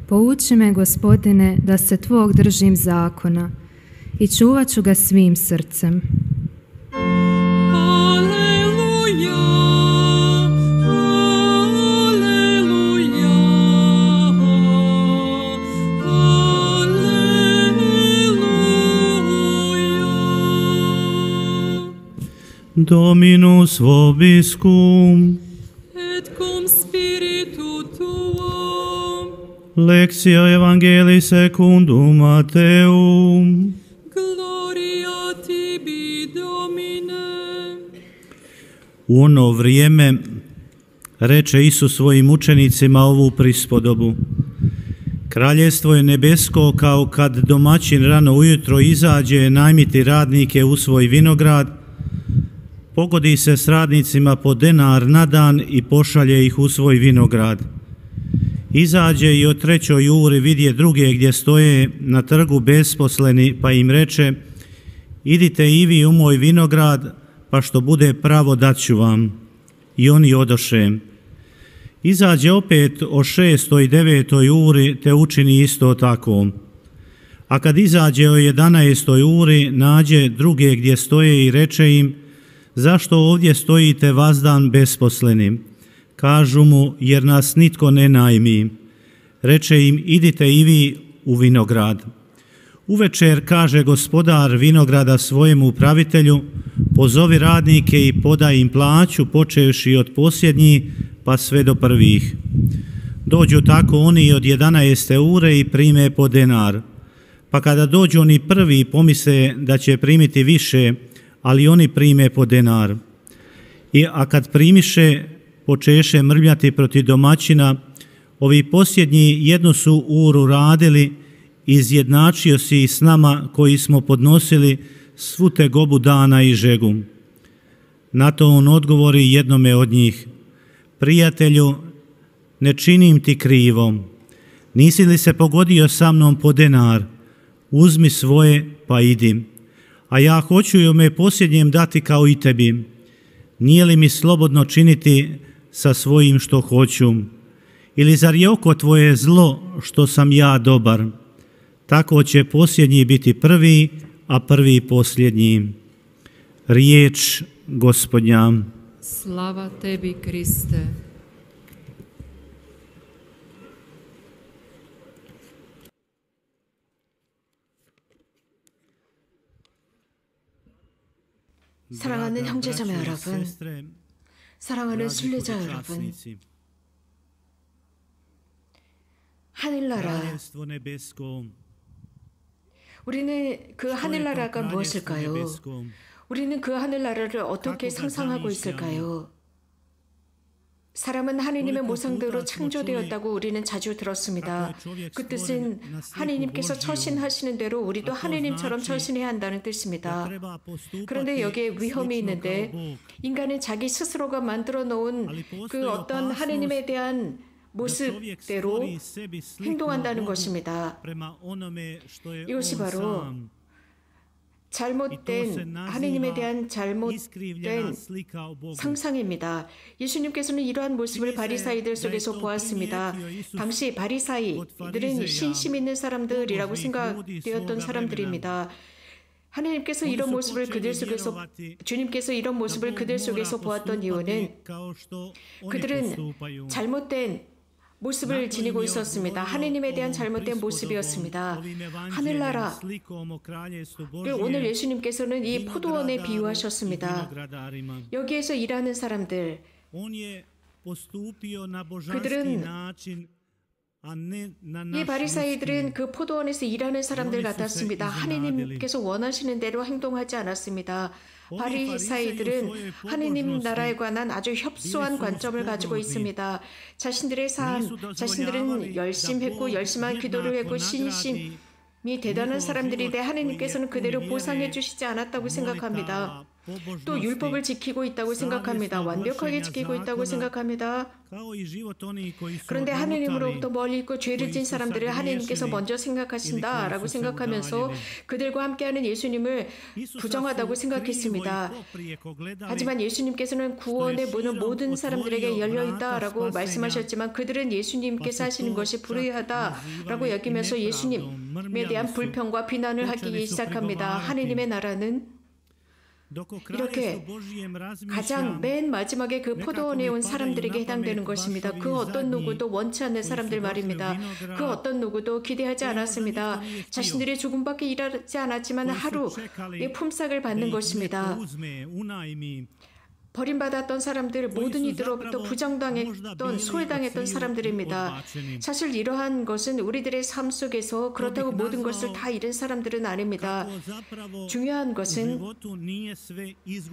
Pouči me, Gospodine, da se Tvog držim zakona i čuvat ću ga svim srcem. Aleluja, aleluja, aleluja. Dominus vobiscum. Et cum spiritu tuum. Lectio Evangelii secundum Matteum. Gloria tibi, Domine. U ono vrijeme reče Isus svojim učenicima ovu prispodobu. Kraljevstvo je nebesko kao kad domaćin rano ujutro izađe najmiti radnike u svoj vinograd, pogodi se s radnicima po denar na dan i pošalje ih u svoj vinograd. Izađe i o 3. uri vidje druge gdje stoje na trgu besposleni, pa im reče: idite i vi u moj vinograd, pa što bude pravo dat ću vam. I oni odoše. Izađe opet o 6. i 9. uri, te učini isto tako. A kad izađe o 11. uri, nađe druge gdje stoje i reče im: zašto ovdje stojite vazdan besposleni? Kažu mu: jer nas nitko ne najmi. Reče im: idite i vi u vinograd. Uvečer kaže gospodar vinograda svojemu upravitelju: pozovi radnike i podaj im plaću, počevši od posljednjih pa sve do prvih. Dođu tako oni od 11. ure i prime po denar. Pa kada dođu oni prvi, pomisle da će primiti više, ali oni prime po denar. A kad primiše, počeše mrmljati protiv domaćina: ovi posljednji jednu su uru radili, izjednačio si s nama koji smo podnosili svu tegobu dana i žegu. Na to on odgovori jednome od njih: prijatelju, ne činim ti krivo. Nisi li se pogodio sa mnom po denar? Uzmi svoje pa idi. A ja hoću i ome posljednjem dati kao i tebi. Nije li mi slobodno činiti sa svojim što hoću? Ili zar je oko tvoje zlo što sam ja dobar? Tako će posljednji biti prvi, a prvi posljednji. Riječ Gospodnja. Slava tebi, Kriste. 사랑하는 형제자매 여러분, 사랑하는 순례자 여러분, 하늘나라, 우리는 그 하늘나라가 무엇일까요? 우리는 그 하늘나라를 어떻게 상상하고 있을까요? 사람은 하느님의 모상대로 창조되었다고 우리는 자주 들었습니다. 그 뜻은 하느님께서 처신하시는 대로 우리도 하느님처럼 처신해야 한다는 뜻입니다. 그런데 여기에 위험이 있는데, 인간은 자기 스스로가 만들어 놓은 그 어떤 하느님에 대한 모습대로 행동한다는 것입니다. 이것이 바로 잘못된, 하느님에 대한 잘못된 상상입니다. 예수님께서는 이러한 모습을 바리사이들 속에서 보았습니다. 당시 바리사이들은 신심 있는 사람들이라고 생각되었던 사람들입니다. 하느님께서 이런 모습을 그들 속에서, 주님께서 이런 모습을 그들 속에서 보았던 이유는 그들은 잘못된 모습을 지니고 있었습니다. 하느님에 대한 잘못된 모습이었습니다. 하늘나라, 오늘 예수님께서는 이 포도원에 비유하셨습니다. 여기에서 일하는 사람들, 그들은, 이 바리사이들은 그 포도원에서 일하는 사람들 같았습니다. 하느님께서 원하시는 대로 행동하지 않았습니다. 바리사이들은 하느님 나라에 관한 아주 협소한 관점을 가지고 있습니다. 자신들의 삶, 자신들은 열심했고 열심한 기도를 했고 신심이 대단한 사람들인데 하느님께서는 그대로 보상해 주시지 않았다고 생각합니다. 또 율법을 지키고 있다고 생각합니다. 완벽하게 지키고 있다고 생각합니다. 그런데 하느님으로부터 멀리 있고 죄를 진 사람들을 하느님께서 먼저 생각하신다라고 생각하면서 그들과 함께하는 예수님을 부정하다고 생각했습니다. 하지만 예수님께서는 구원의 문은 모든 사람들에게 열려있다라고 말씀하셨지만 그들은 예수님께서 하시는 것이 불의하다라고 여기면서 예수님에 대한 불평과 비난을 하기 시작합니다. 하느님의 나라는 이렇게 가장 맨 마지막에 그 포도원에 온 사람들에게 해당되는 것입니다. 그 어떤 누구도 원치 않는 사람들 말입니다. 그 어떤 누구도 기대하지 않았습니다. 자신들이 조금밖에 일하지 않았지만 하루의 품삯을 받는 것입니다. 버림받았던 사람들, 모든 이들로부터 부정당했던, 소외당했던 사람들입니다. 사실 이러한 것은 우리들의 삶 속에서 그렇다고 모든 것을 다 잃은 사람들은 아닙니다. 중요한 것은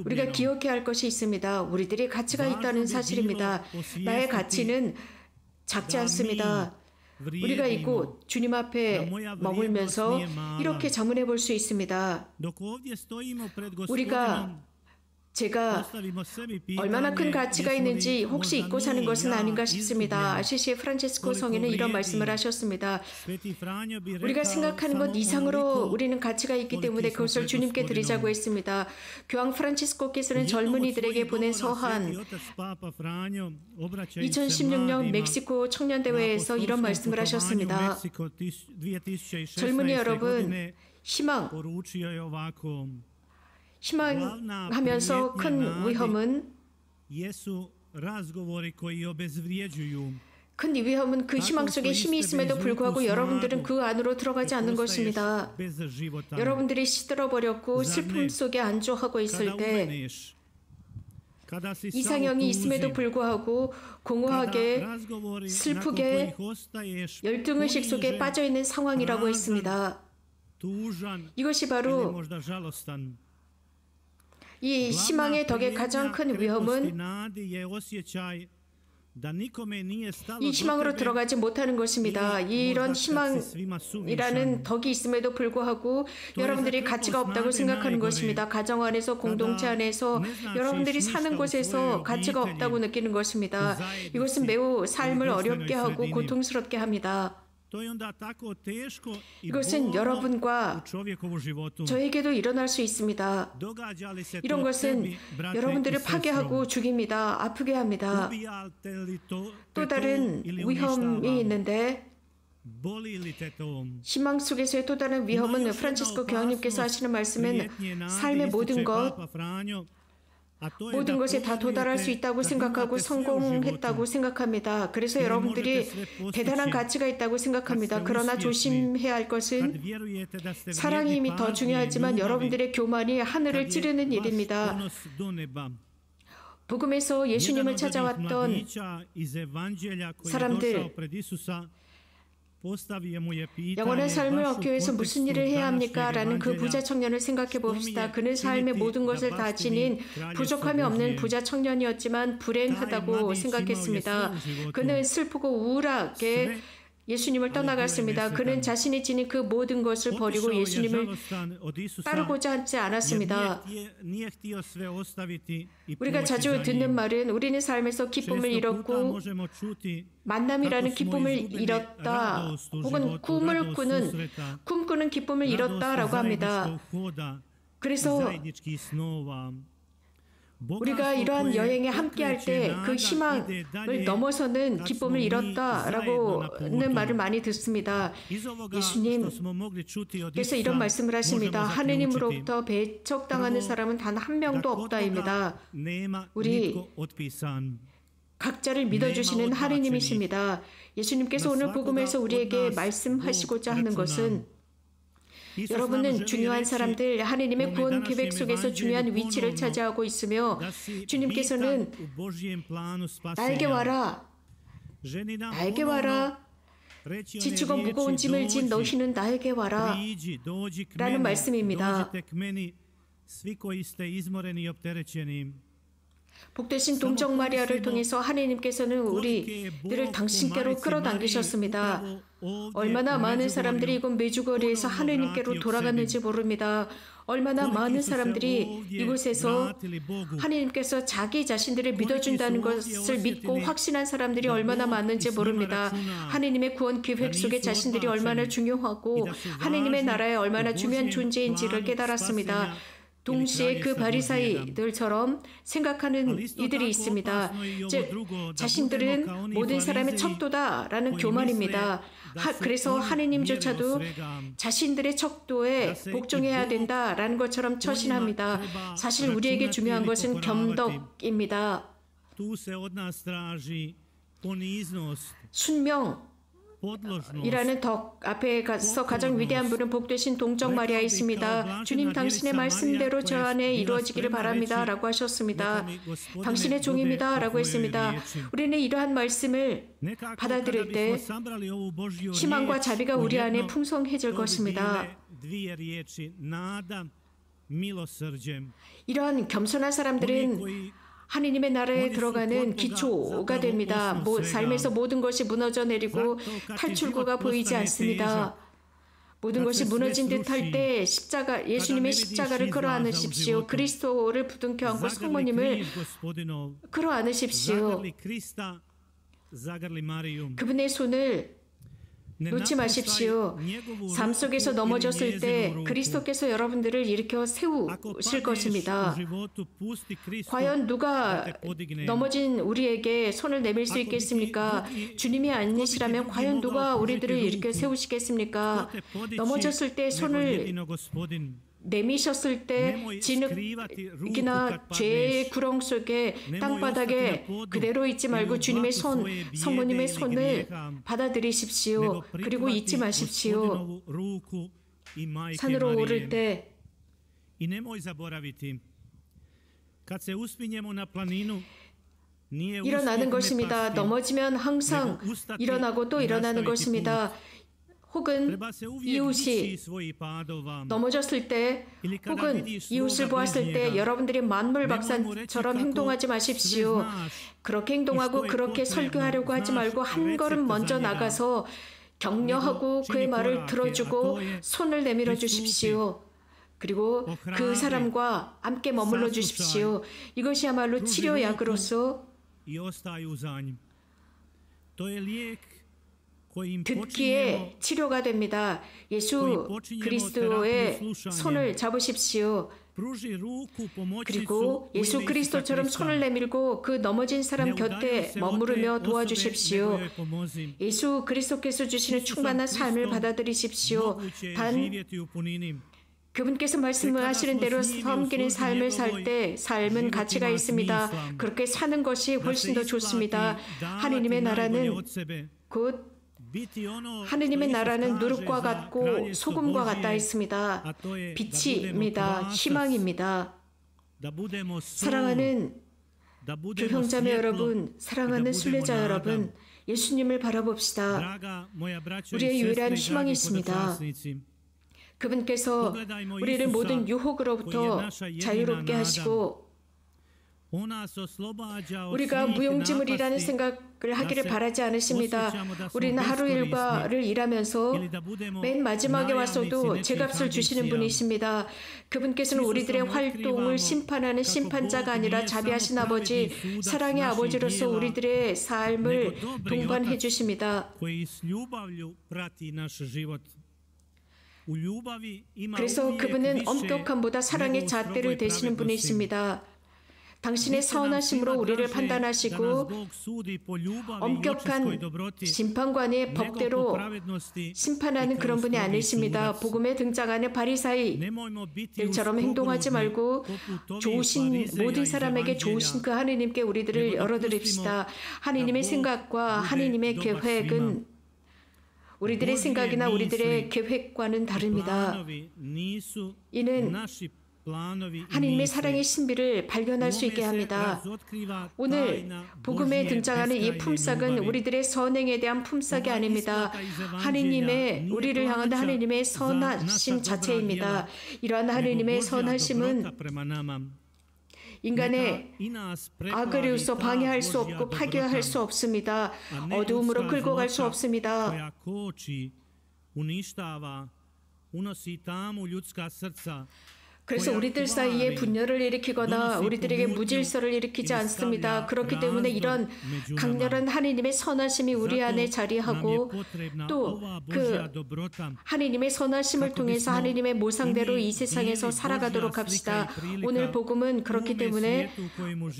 우리가 기억해야 할 것이 있습니다. 우리들이 가치가 있다는 사실입니다. 나의 가치는 작지 않습니다. 우리가 이곳 주님 앞에 머물면서 이렇게 자문해 볼 수 있습니다. 제가 얼마나 큰 가치가 있는지 혹시 잊고 사는 것은 아닌가 싶습니다. 아시시의 프란체스코 성인은 이런 말씀을 하셨습니다. 우리가 생각하는 것 이상으로 우리는 가치가 있기 때문에 그것을 주님께 드리자고 했습니다. 교황 프란치스코께서는 젊은이들에게 보낸 서한 2016년 멕시코 청년대회에서 이런 말씀을 하셨습니다. 젊은이 여러분, 희망하면서 큰 위험은 그 희망 속에 힘이 있음에도 불구하고 여러분들은 그 안으로 들어가지 않는 것입니다. 여러분들이 시들어버렸고 슬픔 속에 안주하고 있을 때 이상형이 있음에도 불구하고 공허하게 슬프게 열등의식 속에 빠져있는 상황이라고 했습니다. 이것이 바로 이 희망의 덕의 가장 큰 위험은 이 희망으로 들어가지 못하는 것입니다. 이런 희망이라는 덕이 있음에도 불구하고 여러분들이 가치가 없다고 생각하는 것입니다. 가정 안에서, 공동체 안에서, 여러분들이 사는 곳에서 가치가 없다고 느끼는 것입니다. 이것은 매우 삶을 어렵게 하고 고통스럽게 합니다. 이것은 여러분과 저에게도 일어날 수 있습니다. 이런 것은 여러분들을 파괴하고 죽입니다. 아프게 합니다. 또 다른 위험이 있는데 희망 속에서의 또 다른 위험은 프란치스코 교황님께서 하시는 말씀은 삶의 모든 것에 다 도달할 수 있다고 생각하고 성공했다고 생각합니다. 그래서 여러분들이 대단한 가치가 있다고 생각합니다. 그러나 조심해야 할 것은 사랑의 힘이 더 중요하지만 여러분들의 교만이 하늘을 찌르는 일입니다. 복음에서 예수님을 찾아왔던 사람들, 영원한 삶을 얻기 위해서 무슨 일을 해야 합니까? 라는 그 부자 청년을 생각해 봅시다. 그는 삶의 모든 것을 다 지닌 부족함이 없는 부자 청년이었지만 불행하다고 생각했습니다. 그는 슬프고 우울하게 예수님을 떠나갔습니다. 그는 자신이 지닌 그 모든 것을 버리고 예수님을 따르고자 하지 않았습니다. 우리가 자주 듣는 말은 우리는 삶에서 기쁨을 잃었고 만남이라는 기쁨을 잃었다. 혹은 꿈꾸는 기쁨을 잃었다라고 합니다. 그래서 우리가 이러한 여행에 함께할 때 그 희망을 넘어서는 기쁨을 잃었다라고는 말을 많이 듣습니다. 예수님께서 이런 말씀을 하십니다. 하느님으로부터 배척당하는 사람은 단 한 명도 없다입니다. 우리 각자를 믿어주시는 하느님이십니다. 예수님께서 오늘 복음에서 우리에게 말씀하시고자 하는 것은 여러분은 중요한 사람들, 하느님의 구원 계획 속에서 중요한 위치를 차지하고 있으며 주님께서는 나에게 와라, 나에게 와라, 지치고 무거운 짐을 진 너희는 나에게 와라 라는 말씀입니다. 복되신 동정 마리아를 통해서 하나님께서는 우리들을 당신께로 끌어당기셨습니다. 얼마나 많은 사람들이 이곳 메주거리에서 하나님께로 돌아갔는지 모릅니다. 얼마나 많은 사람들이 이곳에서 하나님께서 자기 자신들을 믿어준다는 것을 믿고 확신한 사람들이 얼마나 많은지 모릅니다. 하나님의 구원 계획 속에 자신들이 얼마나 중요하고 하나님의 나라에 얼마나 중요한 존재인지를 깨달았습니다. 동시에 그 바리사이들처럼 생각하는 이들이 있습니다. 즉 자신들은 모든 사람의 척도다라는 교만입니다. 그래서 하느님조차도 자신들의 척도에 복종해야 된다라는 것처럼 처신합니다. 사실 우리에게 중요한 것은 겸덕입니다. 순명 이라는 덕 앞에 가서 가장 위대한 분은 복되신 동정 마리아이십니다. 주님 당신의 말씀대로 저 안에 이루어지기를 바랍니다 라고 하셨습니다. 당신의 종입니다 라고 했습니다. 우리는 이러한 말씀을 받아들일 때 희망과 자비가 우리 안에 풍성해질 것입니다. 이러한 겸손한 사람들은 하느님의 나라에 들어가는 기초가 됩니다. 삶에서 모든 것이 무너져 내리고 탈출구가 보이지 않습니다. 모든 것이 무너진 듯할 때 예수님의 십자가를 끌어안으십시오. 그리스도를 부둥켜 안고 성모님을 끌어안으십시오. 그분의 손을 놓지 마십시오. 삶 속에서 넘어졌을 때 그리스도께서 여러분들을 일으켜 세우실 것입니다. 과연 누가 넘어진 우리에게 손을 내밀 수 있겠습니까? 주님이 아니시라면 과연 누가 우리들을 일으켜 세우시겠습니까? 넘어졌을 때 손을 내미셨을 때 진흙이나 죄의 구렁 속에 땅바닥에 그대로 있지 말고 주님의 손, 성모님의 손을 받아들이십시오. 그리고 잊지 마십시오. 산으로 오를 때 일어나는 것입니다. 넘어지면 항상 일어나고 또 일어나는 것입니다. 혹은 이웃이 넘어졌을 때 혹은 이웃을 보았을 때 여러분들이 만물박산처럼 행동하지 마십시오. 그렇게 행동하고 그렇게 설교하려고 하지 말고 한 걸음 먼저 나가서 격려하고 그의 말을 들어주고 손을 내밀어 주십시오. 그리고 그 사람과 함께 머물러 주십시오. 이것이야말로 치료약으로서 듣기에 치료가 됩니다. 예수 그리스도의 손을 잡으십시오. 그리고 예수 그리스도처럼 손을 내밀고 그 넘어진 사람 곁에 머무르며 도와주십시오. 예수 그리스도께서 주시는 충만한 삶을 받아들이십시오. 단 그분께서 말씀하시는 대로 섬기는 삶을 살 때 삶은 가치가 있습니다. 그렇게 사는 것이 훨씬 더 좋습니다. 하느님의 나라는 곧 하느님의 나라는 누룩과 같고 소금과 같다 했습니다. 빛입니다. 희망입니다. 사랑하는 교형자매 여러분, 사랑하는 순례자 여러분, 예수님을 바라봅시다. 우리의 유일한 희망이 있습니다. 그분께서 우리를 모든 유혹으로부터 자유롭게 하시고 우리가 무용지물이라는 생각을 하기를 바라지 않으십니다. 우리는 하루 일과를 일하면서 맨 마지막에 와서도 제값을 주시는 분이십니다. 그분께서는 우리들의 활동을 심판하는 심판자가 아니라 자비하신 아버지, 사랑의 아버지로서 우리들의 삶을 동반해 주십니다. 그래서 그분은 엄격함보다 사랑의 잣대를 대시는 분이십니다. 당신의 선하심으로 우리를 판단하시고 엄격한 심판관의 법대로 심판하는 그런 분이 아니십니다. 복음에 등장하는 바리사이들처럼 행동하지 말고 좋으신 모든 사람에게 좋으신 그 하느님께 우리들을 열어드립시다. 하느님의 생각과 하느님의 계획은 우리들의 생각이나 우리들의 계획과는 다릅니다. 이는 하느님의 사랑의 신비를 발견할 수 있게 합니다. 오늘 복음에 등장하는 이 품삯은 우리들의 선행에 대한 품삯이 아닙니다. 하느님의 우리를 향한 하느님의 선하심 자체입니다. 이러한 하느님의 선하심은 인간의 악을 이루어서 방해할 수 없고 파괴할 수 없습니다. 어두움으로 끌고 갈 수 없습니다. 그래서 우리들 사이에 분열을 일으키거나 우리들에게 무질서를 일으키지 않습니다. 그렇기 때문에 이런 강렬한 하나님의 선하심이 우리 안에 자리하고 또 그 하나님의 선하심을 통해서 하나님의 모상대로 이 세상에서 살아가도록 합시다. 오늘 복음은 그렇기 때문에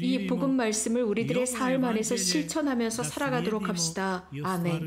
이 복음 말씀을 우리들의 삶 안에서 실천하면서 살아가도록 합시다. 아멘.